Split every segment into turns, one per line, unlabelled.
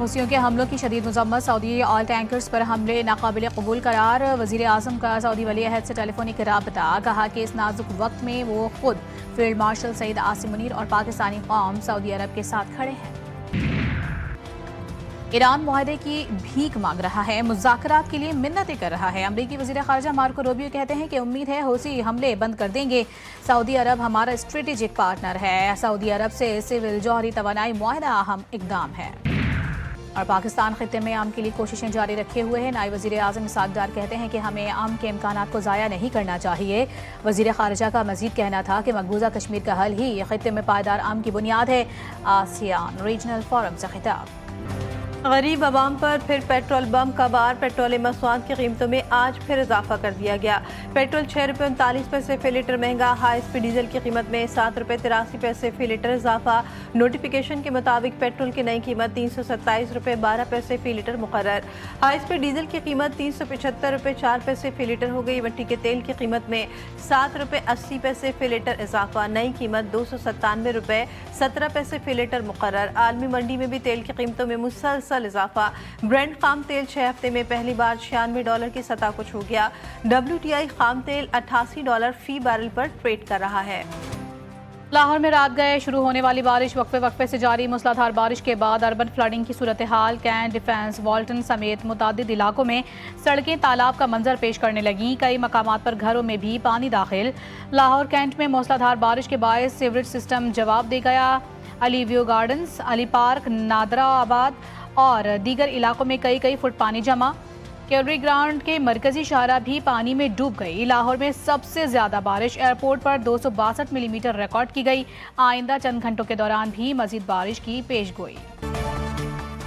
حوثیوں کے حملوں کی شدید مذمت، سعودی آئل ٹینکرز پر حملے ناقابل قبول قرار، وزیر اعظم کا سعودی ولی عہد سے ٹیلی فونک رابطہ، کہا کہ اس نازک وقت میں وہ خود فیلڈ مارشل سعید عاصم منیر اور پاکستانی قوم سعودی عرب کے ساتھ کھڑے ہیں۔ ایران معاہدے کی بھیک مانگ رہا ہے، مذاکرات کے لیے منتیں کر رہا ہے۔ امریکی وزیر خارجہ مارکو روبیو کہتے ہیں کہ امید ہے حوثی حملے بند کر دیں گے۔ سعودی عرب ہمارا اسٹریٹجک پارٹنر ہے، سعودی عرب سے سول جوہری توانائی معاہدہ اہم اقدام ہے۔ اور پاکستان خطے میں امن کے لیے کوششیں جاری رکھے ہوئے ہیں۔ نائب وزیر اعظم اسحاق ڈار کہتے ہیں کہ ہمیں امن کے امکانات کو ضائع نہیں کرنا چاہیے۔ وزیر خارجہ کا مزید کہنا تھا کہ مقبوضہ کشمیر کا حل ہی خطے میں پائیدار امن کی بنیاد ہے۔ آسیان ریجنل فورم سے خطاب۔
غریب عوام پر پھر پیٹرول بم کا بار، پیٹرول مصنوعات کی قیمتوں میں آج پھر اضافہ کر دیا گیا۔ پیٹرول 6 روپے 39 پیسے فی لیٹر مہنگا، ہائی اسپیڈ ڈیزل کی قیمت میں 7 روپے 83 پیسے فی لیٹر اضافہ۔ نوٹیفیکیشن کے مطابق پیٹرول کی نئی قیمت 327 روپے 12 پیسے فی لیٹر مقرر۔ ہائی اسپیڈ ڈیزل کی قیمت 375 روپے 4 پیسے فی لیٹر ہو گئی۔ مٹی کے تیل کی قیمت میں 7 روپے 80 پیسے فی لیٹر اضافہ، نئی قیمت 297 روپے 17 پیسے فی لیٹر مقرر۔ عالمی منڈی میں بھی تیل کی قیمتوں میں مسلسل اضافہ، برنٹ خام تیل 6 ہفتے میں پہلی بار $96 کی سطح کو چھو گیا۔ WTI خام تیل $88 فی بیرل پر ٹریڈ کر رہا ہے۔
لاہور میں رات گئے شروع ہونے والی بارش، وقفے وقفے سے جاری موسلادھار بارش کے بعد اربن فلڈنگ کی صورتحال، کینٹ، ڈیفنس، والٹن سمیت متعدد علاقوں میں سڑکیں تالاب کا منظر پیش کرنے لگیں۔ کئی مقامات پر گھروں میں بھی پانی داخل۔ لاہور کینٹ میں موسلادھار بارش کے باعث سیوریج سسٹم جواب دے گیا۔ علی ویو گارڈنز، علی پارک، نادرہ آباد اور دیگر علاقوں میں کئی فٹ پانی جمع۔ کیلری گراؤنڈ کے مرکزی شاہراہ بھی پانی میں ڈوب گئی۔ لاہور میں سب سے زیادہ بارش ایئرپورٹ پر 262 ملی میٹر ریکارڈ کی گئی۔ آئندہ چند گھنٹوں کے دوران بھی مزید بارش کی پیش گوئی۔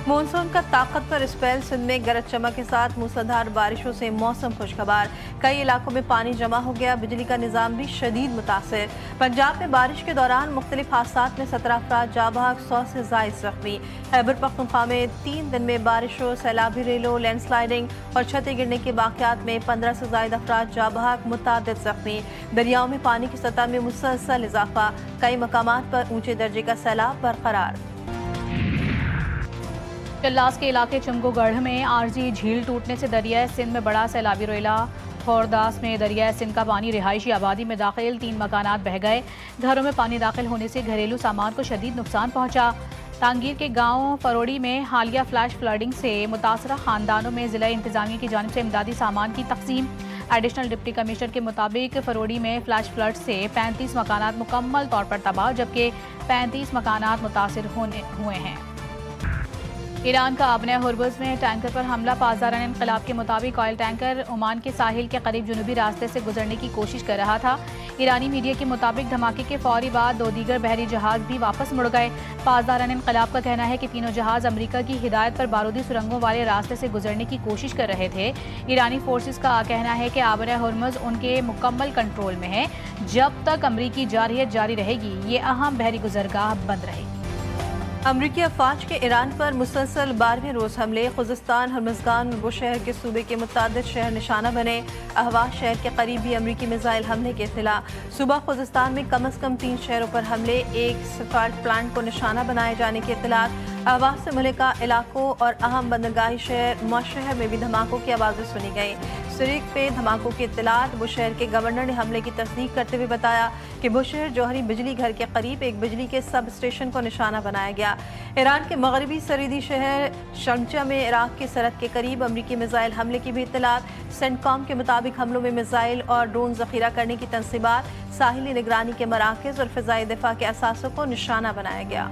مونسون کا طاقتور اسپیل، سندھ میں گرج چمک کے ساتھ موسلادھار بارشوں سے موسم خوشگوار، کئی علاقوں میں پانی جمع ہو گیا، بجلی کا نظام بھی شدید متاثر۔ پنجاب میں بارش کے دوران مختلف حادثات میں 17 افراد جاں بحق، 100 سے زائد زخمی۔ خیبر پختونخوا میں 3 دن میں بارشوں، سیلابی ریلوں، لینڈ سلائیڈنگ اور چھتیں گرنے کے واقعات میں 15 سے زائد افراد جاں بحق، متعدد زخمی۔ دریاؤں میں پانی کی سطح میں مسلسل اضافہ، کئی مقامات پر اونچے درجے کا سیلاب برقرار۔
چلاس کے علاقے چنگو گڑھ میں عارضی جھیل ٹوٹنے سے دریائے سندھ میں بڑا سیلابی ریلا۔ خورداس میں دریائے سندھ کا پانی رہائشی آبادی میں داخل، 3 مکانات بہہ گئے۔ گھروں میں پانی داخل ہونے سے گھریلو سامان کو شدید نقصان پہنچا۔ تانگیر کے گاؤں فروڑی میں حالیہ فلیش فلڈنگ سے متاثرہ خاندانوں میں ضلع انتظامیہ کی جانب سے امدادی سامان کی تقسیم۔ ایڈیشنل ڈپٹی کمشنر کے مطابق فروڑی میں فلیش فلڈ سے 35 مکانات مکمل طور پر تباہ، جبکہ 35 مکانات متاثر ہوئے ہیں۔ ایران کا آبنۂ ہرمز میں ٹینکر پر حملہ، پاسداران انقلاب کے مطابق آئل ٹینکر عمان کے ساحل کے قریب جنوبی راستے سے گزرنے کی کوشش کر رہا تھا۔ ایرانی میڈیا کے مطابق دھماکے کے فوری بعد 2 دیگر بحری جہاز بھی واپس مڑ گئے۔ پاسداران انقلاب کا کہنا ہے کہ تینوں جہاز امریکہ کی ہدایت پر بارودی سرنگوں والے راستے سے گزرنے کی کوشش کر رہے تھے۔ ایرانی فورسز کا کہنا ہے کہ آبنۂ ہرمز ان کے مکمل کنٹرول میں ہے۔ جب تک امریکی جارحیت جاری رہے گی، یہ اہم بحری گزرگاہ بند رہے گی۔
امریکی افواج کے ایران پر مسلسل 12ویں روز حملے، خوزستان، ہرمزگان، بوشہر کے صوبے کے متعدد شہر نشانہ بنے۔ اہواز شہر کے قریب بھی امریکی میزائل حملے کی اطلاع۔ صوبہ خوزستان میں کم از کم 3 شہروں پر حملے، ایک سفالٹ پلانٹ کو نشانہ بنائے جانے کی اطلاعات۔ اہواز سے ملکہ علاقوں اور اہم بندرگاہی شہر مشہر میں بھی دھماکوں کی آوازیں سنی گئیں۔ سریک پہ دھماکوں کی اطلاعات، بوشہر کے گورنر نے حملے کی تصدیق کرتے ہوئے بتایا کہ بوشہر جوہری بجلی گھر کے قریب ایک بجلی کے سب اسٹیشن کو نشانہ بنایا گیا۔ ایران کے مغربی سرحدی شہر شرجہ میں عراق کی سرحد کے قریب امریکی میزائل حملے کی بھی اطلاعات۔ سینٹ کام کے مطابق حملوں میں میزائل اور ڈرون ذخیرہ کرنے کی تنصیبات، ساحلی نگرانی کے مراکز اور فضائی دفاع کے اثاثوں کو نشانہ بنایا گیا۔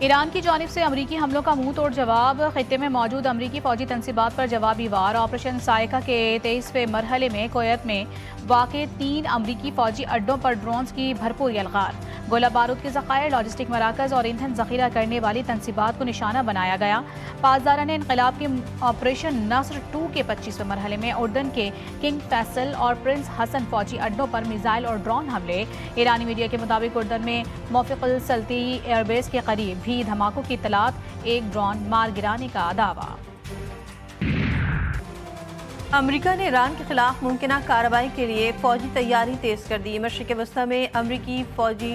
ایران کی جانب سے امریکی حملوں کا منہ توڑ جواب، خطے میں موجود امریکی فوجی تنصیبات پر جوابی وار۔ آپریشن سائیکا کے 23ویں مرحلے میں کویت میں واقع 3 امریکی فوجی اڈوں پر ڈرونز کی بھرپور یلغار، گولہ بارود کے ذخائر، لاجسٹک مراکز اور ایندھن ذخیرہ کرنے والی تنصیبات کو نشانہ بنایا گیا۔ پاسداران انقلاب کے آپریشن نصر 2 کے 25ویں مرحلے میں اردن کے کنگ فیصل اور پرنس حسن فوجی اڈوں پر میزائل اور ڈرون حملے۔ ایرانی میڈیا کے مطابق اردن میں موفق السلطی ایئر بیس کے قریب بھی دھماکوں کی اطلاعات، ایک ڈرون مار گرانے کا دعویٰ۔
امریکہ نے ایران کے خلاف ممکنہ کارروائی کے لیے فوجی تیاری تیز کر دی۔ مشرق وسطی میں امریکی فوجی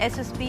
SSP